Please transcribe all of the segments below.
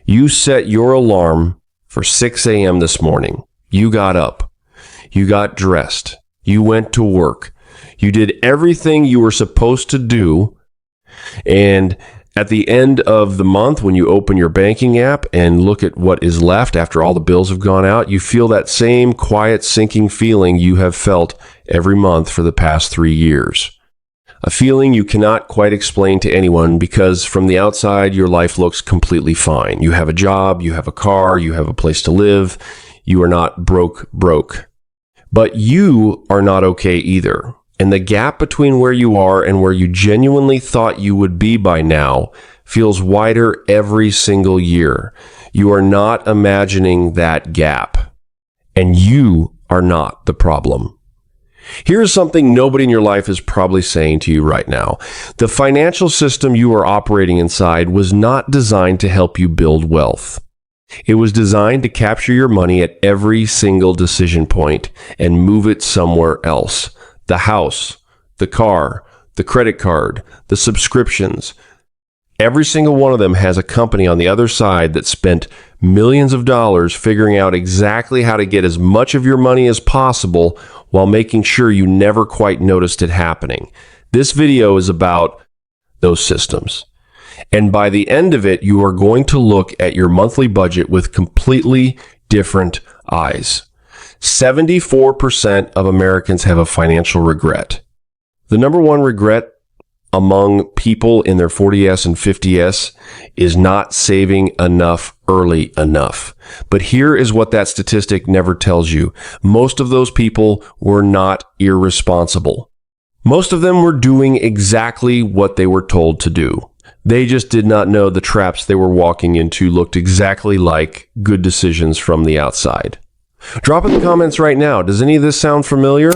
You set your alarm for 6 a.m. this morning. You got up. You got dressed. You went to work. You did everything you were supposed to do. And at the end of the month, when you open your banking app and look at what is left after all the bills have gone out, you feel that same quiet, sinking feeling you have felt every month for the past 3 years. A feeling you cannot quite explain to anyone because from the outside, your life looks completely fine. You have a job, you have a car, you have a place to live. You are not broke. But you are not okay either. And the gap between where you are and where you genuinely thought you would be by now feels wider every single year. You are not imagining that gap. And you are not the problem. Here's something nobody in your life is probably saying to you right now. The financial system you are operating inside was not designed to help you build wealth. It was designed to capture your money at every single decision point and move it somewhere else. The house, the car, the credit card, the subscriptions. Every single one of them has a company on the other side that spent millions of dollars figuring out exactly how to get as much of your money as possible while making sure you never quite noticed it happening. This video is about those systems. And by the end of it, you are going to look at your monthly budget with completely different eyes. 74% of Americans have a financial regret. The number one regret among people in their 40S and 50S is not saving enough early enough. But here is what that statistic never tells you. Most of those people were not irresponsible. Most of them were doing exactly what they were told to do. They just did not know the traps they were walking into looked exactly like good decisions from the outside. Drop in the comments right now. Does any of this sound familiar?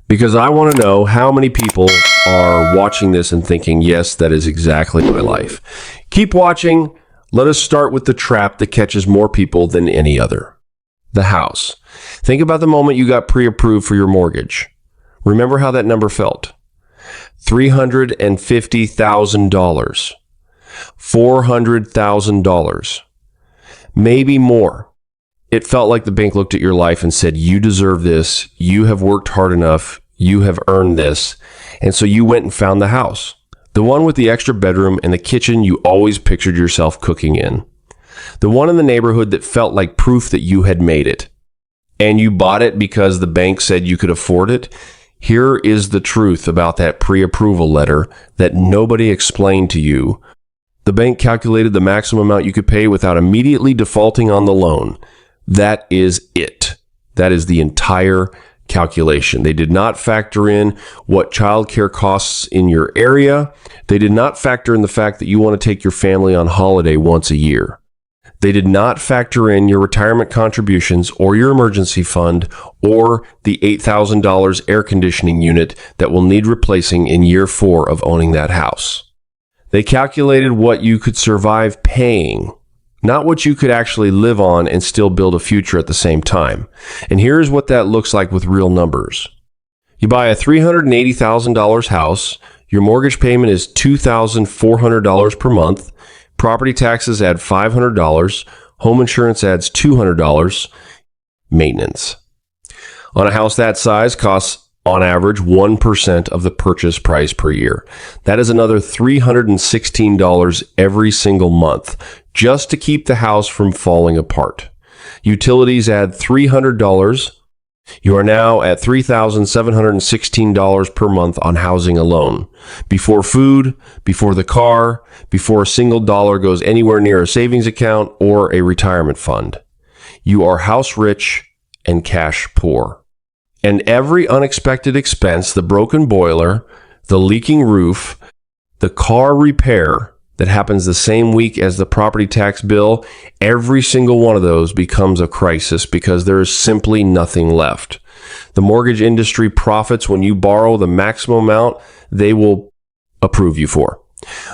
Because I want to know how many people are watching this and thinking, yes, that is exactly my life. Keep watching. Let us start with the trap that catches more people than any other. The house. Think about the moment you got pre-approved for your mortgage. Remember how that number felt. $350,000. $400,000. Maybe more. It felt like the bank looked at your life and said, you deserve this. You have worked hard enough. You have earned this. And so you went and found the house. The one with the extra bedroom and the kitchen you always pictured yourself cooking in. The one in the neighborhood that felt like proof that you had made it. And you bought it because the bank said you could afford it. Here is the truth about that pre-approval letter that nobody explained to you. The bank calculated the maximum amount you could pay without immediately defaulting on the loan. That is it. That is the entire calculation. They did not factor in what childcare costs in your area. They did not factor in the fact that you want to take your family on holiday once a year. They did not factor in your retirement contributions or your emergency fund or the $8,000 air conditioning unit that will need replacing in year 4 of owning that house. They calculated what you could survive paying, not what you could actually live on and still build a future at the same time. And here's what that looks like with real numbers. You buy a $380,000 house. Your mortgage payment is $2,400 per month. Property taxes add $500. Home insurance adds $200. Maintenance on a house that size costs on average 1% of the purchase price per year. That is another $316 every single month just to keep the house from falling apart. Utilities add $300. You are now at $3,716 per month on housing alone. Before food, before the car, before a single dollar goes anywhere near a savings account or a retirement fund. You are house rich and cash poor. And every unexpected expense, the broken boiler, the leaking roof, the car repair that happens the same week as the property tax bill, every single one of those becomes a crisis because there is simply nothing left. The mortgage industry profits when you borrow the maximum amount they will approve you for.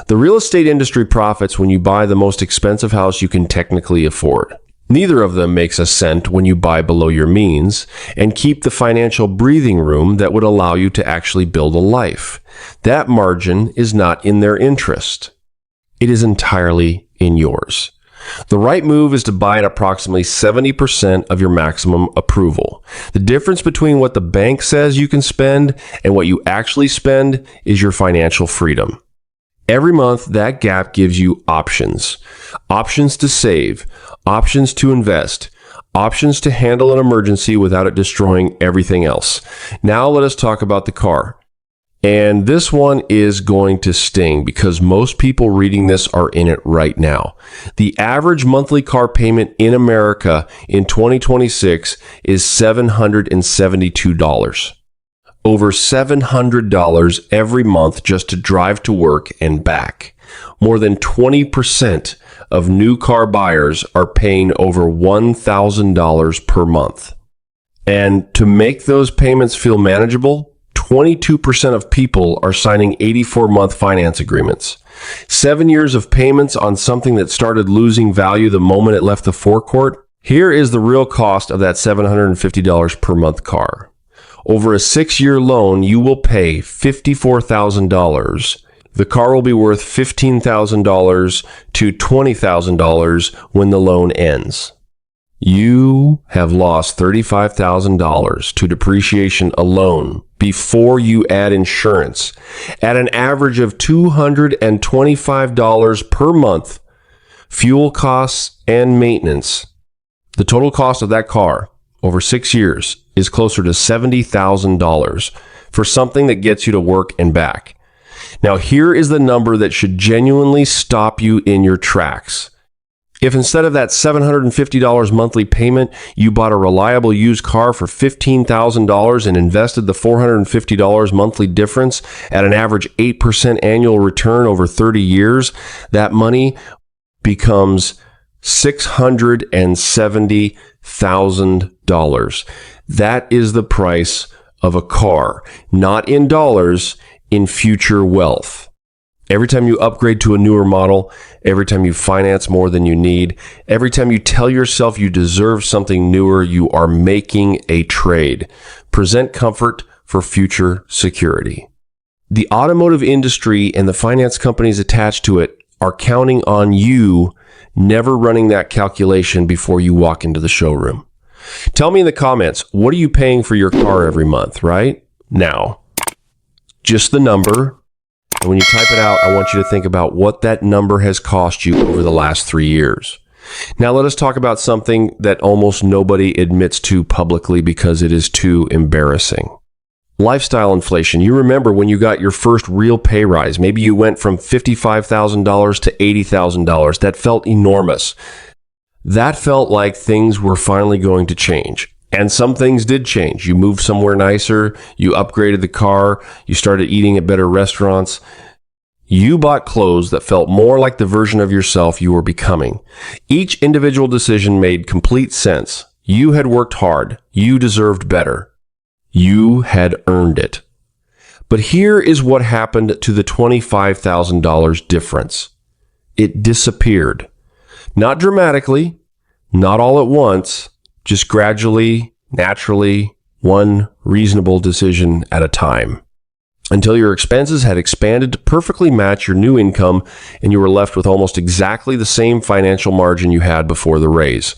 The real estate industry profits when you buy the most expensive house you can technically afford. Neither of them makes a cent when you buy below your means and keep the financial breathing room that would allow you to actually build a life. That margin is not in their interest. It is entirely in yours. The right move is to buy at approximately 70% of your maximum approval. The difference between what the bank says you can spend and what you actually spend is your financial freedom. Every month, that gap gives you options. Options to save, options to invest, options to handle an emergency without it destroying everything else. Now let us talk about the car. And this one is going to sting because most people reading this are in it right now. The average monthly car payment in America in 2026 is $772. Over $700 every month just to drive to work and back. More than 20% of new car buyers are paying over $1,000 per month. And to make those payments feel manageable, 22% of people are signing 84-month finance agreements. 7 years of payments on something that started losing value the moment it left the forecourt. Here is the real cost of that $750 per month car. Over a 6-year loan, you will pay $54,000. The car will be worth $15,000 to $20,000 when the loan ends. You have lost $35,000 to depreciation alone before you add insurance at an average of $225 per month, fuel costs and maintenance. The total cost of that car over 6 years is closer to $70,000 for something that gets you to work and back. Now, here is the number that should genuinely stop you in your tracks. If instead of that $750 monthly payment, you bought a reliable used car for $15,000 and invested the $450 monthly difference at an average 8% annual return over 30 years, that money becomes $670,000. That is the price of a car, not in dollars, in future wealth. Every time you upgrade to a newer model, every time you finance more than you need, every time you tell yourself you deserve something newer, you are making a trade. Present comfort for future security. The automotive industry and the finance companies attached to it are counting on you never running that calculation before you walk into the showroom. Tell me in the comments, what are you paying for your car every month, right? Now, just the number. And when you type it out, I want you to think about what that number has cost you over the last 3 years. Now, let us talk about something that almost nobody admits to publicly because it is too embarrassing. Lifestyle inflation. You remember when you got your first real pay rise. Maybe you went from $55,000 to $80,000. That felt enormous. That felt like things were finally going to change. And some things did change. You moved somewhere nicer. You upgraded the car. You started eating at better restaurants. You bought clothes that felt more like the version of yourself you were becoming. Each individual decision made complete sense. You had worked hard. You deserved better. You had earned it. But here is what happened to the $25,000 difference. It disappeared. Not dramatically, not all at once, just gradually, naturally, one reasonable decision at a time, until your expenses had expanded to perfectly match your new income and you were left with almost exactly the same financial margin you had before the raise,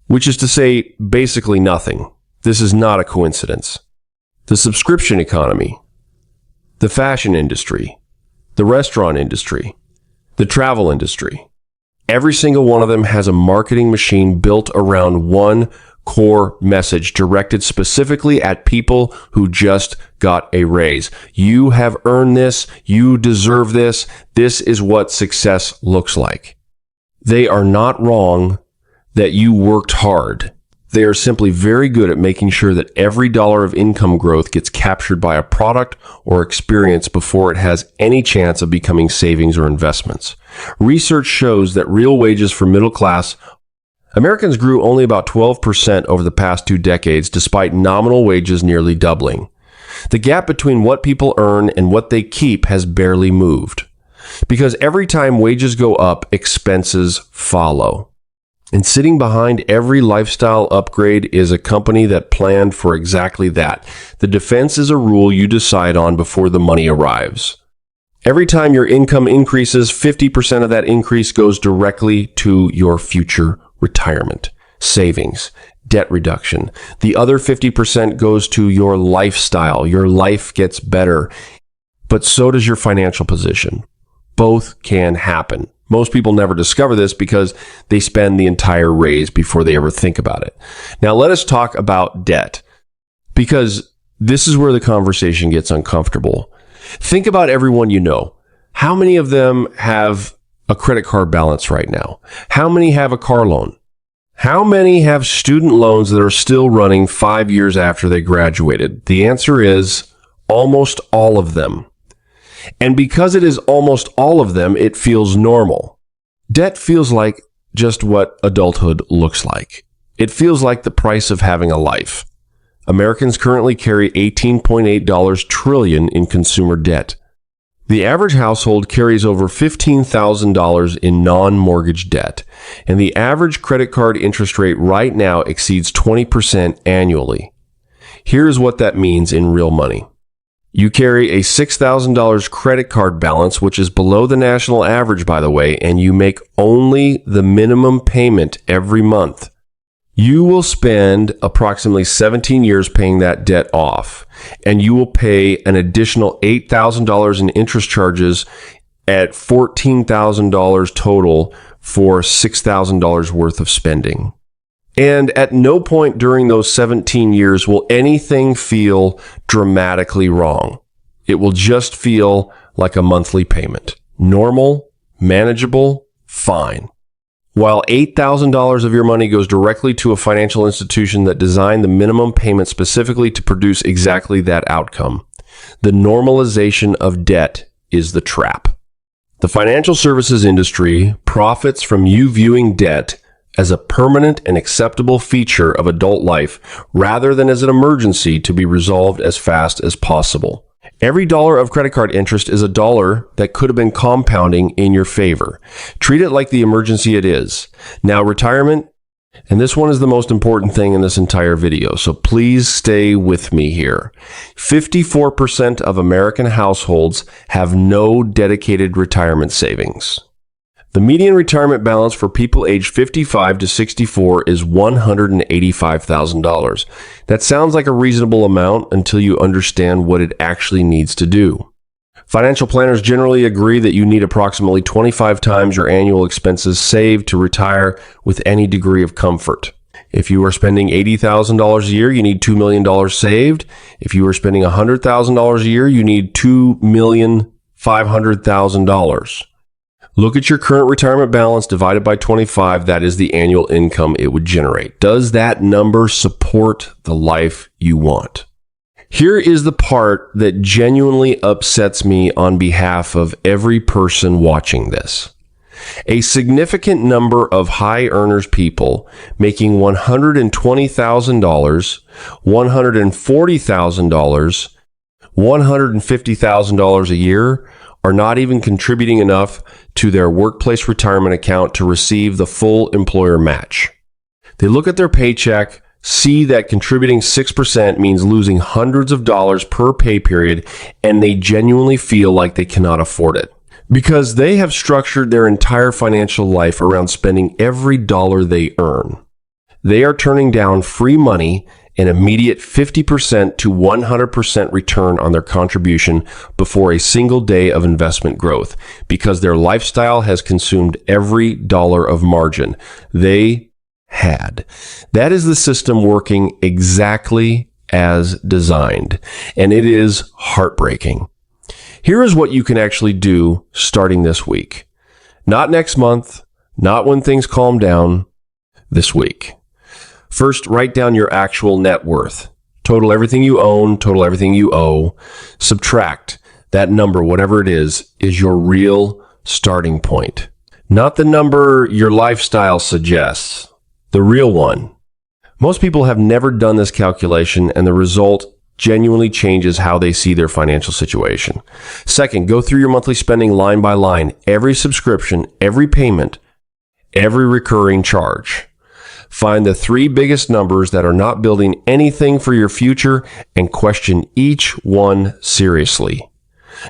which is to say basically nothing. This is not a coincidence. The subscription economy, the fashion industry, the restaurant industry, the travel industry, every single one of them has a marketing machine built around one core message directed specifically at people who just got a raise. You have earned this. You deserve this. This is what success looks like. They are not wrong that you worked hard. They are simply very good at making sure that every dollar of income growth gets captured by a product or experience before it has any chance of becoming savings or investments. Research shows that real wages for middle class Americans grew only about 12% over the past 2 decades, despite nominal wages nearly doubling. The gap between what people earn and what they keep has barely moved. Because every time wages go up, expenses follow. And sitting behind every lifestyle upgrade is a company that planned for exactly that. The defense is a rule you decide on before the money arrives. Every time your income increases, 50% of that increase goes directly to your future retirement, savings, debt reduction. The other 50% goes to your lifestyle. Your life gets better, but so does your financial position. Both can happen. Most people never discover this because they spend the entire raise before they ever think about it. Now, let us talk about debt, because this is where the conversation gets uncomfortable. Think about everyone you know. How many of them have a credit card balance right now? How many have a car loan? How many have student loans that are still running 5 years after they graduated? The answer is almost all of them. And because it is almost all of them, it feels normal. Debt feels like just what adulthood looks like. It feels like the price of having a life. Americans currently carry $18.8 trillion in consumer debt. The average household carries over $15,000 in non-mortgage debt, and the average credit card interest rate right now exceeds 20% annually. Here's what that means in real money. You carry a $6,000 credit card balance, which is below the national average, by the way, and you make only the minimum payment every month. You will spend approximately 17 years paying that debt off, and you will pay an additional $8,000 in interest charges at $14,000 total for $6,000 worth of spending. And at no point during those 17 years will anything feel dramatically wrong. It will just feel like a monthly payment. Normal, manageable, fine. While $8,000 of your money goes directly to a financial institution that designed the minimum payment specifically to produce exactly that outcome, the normalization of debt is the trap. The financial services industry profits from you viewing debt as a permanent and acceptable feature of adult life rather than as an emergency to be resolved as fast as possible. Every dollar of credit card interest is a dollar that could have been compounding in your favor. Treat it like the emergency it is. Now, retirement, and this one is the most important thing in this entire video, so please stay with me here. 54% of American households have no dedicated retirement savings. The median retirement balance for people aged 55 to 64 is $185,000. That sounds like a reasonable amount until you understand what it actually needs to do. Financial planners generally agree that you need approximately 25 times your annual expenses saved to retire with any degree of comfort. If you are spending $80,000 a year, you need $2 million saved. If you are spending $100,000 a year, you need $2,500,000. Look at your current retirement balance divided by 25. That is the annual income it would generate. Does that number support the life you want? Here is the part that genuinely upsets me on behalf of every person watching this. A significant number of high earners people making $120,000, $140,000, $150,000 a year are not even contributing enough to their workplace retirement account to receive the full employer match. They look at their paycheck, see that contributing 6% means losing hundreds of dollars per pay period, and they genuinely feel like they cannot afford it. Because they have structured their entire financial life around spending every dollar they earn. They are turning down free money, an immediate 50% to 100% return on their contribution before a single day of investment growth, because their lifestyle has consumed every dollar of margin they had. That is the system working exactly as designed, and it is heartbreaking. Here is what you can actually do starting this week. Not next month, not when things calm down, this week. First, write down your actual net worth. Total everything you own, total everything you owe. Subtract that number, whatever it is your real starting point. Not the number your lifestyle suggests, the real one. Most people have never done this calculation, and the result genuinely changes how they see their financial situation. Second, go through your monthly spending line by line, every subscription, every payment, every recurring charge. Find the 3 biggest numbers that are not building anything for your future and question each one seriously.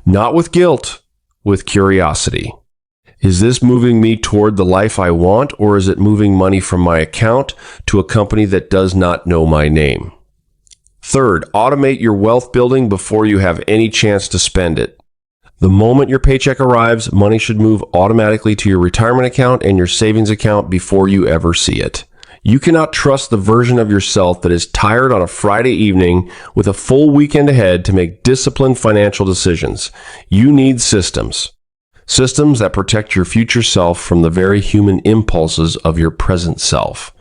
Not with guilt, with curiosity. Is this moving me toward the life I want, or is it moving money from my account to a company that does not know my name? Third, automate your wealth building before you have any chance to spend it. The moment your paycheck arrives, money should move automatically to your retirement account and your savings account before you ever see it. You cannot trust the version of yourself that is tired on a Friday evening with a full weekend ahead to make disciplined financial decisions. You need systems. Systems that protect your future self from the very human impulses of your present self.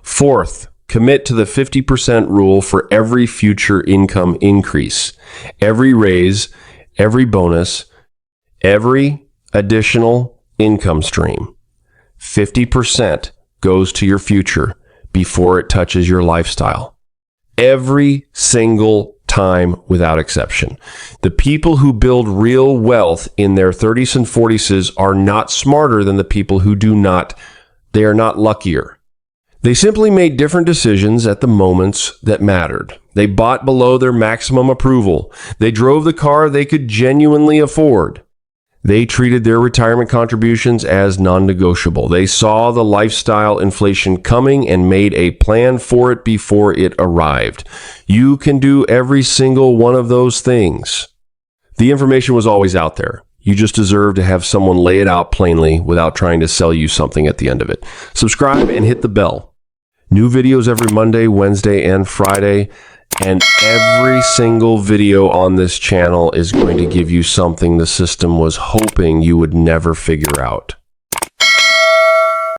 Fourth, commit to the 50% rule for every future income increase. Every raise, every bonus, every additional income stream. 50% goes to your future before it touches your lifestyle. Every single time without exception. The people who build real wealth in their 30s and 40s are not smarter than the people who do not. They are not luckier. They simply made different decisions at the moments that mattered. They bought below their maximum approval. They drove the car they could genuinely afford. They treated their retirement contributions as non-negotiable. They saw the lifestyle inflation coming and made a plan for it before it arrived. You can do every single one of those things. The information was always out there. You just deserve to have someone lay it out plainly without trying to sell you something at the end of it. Subscribe and hit the bell. New videos every Monday, Wednesday, and Friday. And every single video on this channel is going to give you something the system was hoping you would never figure out.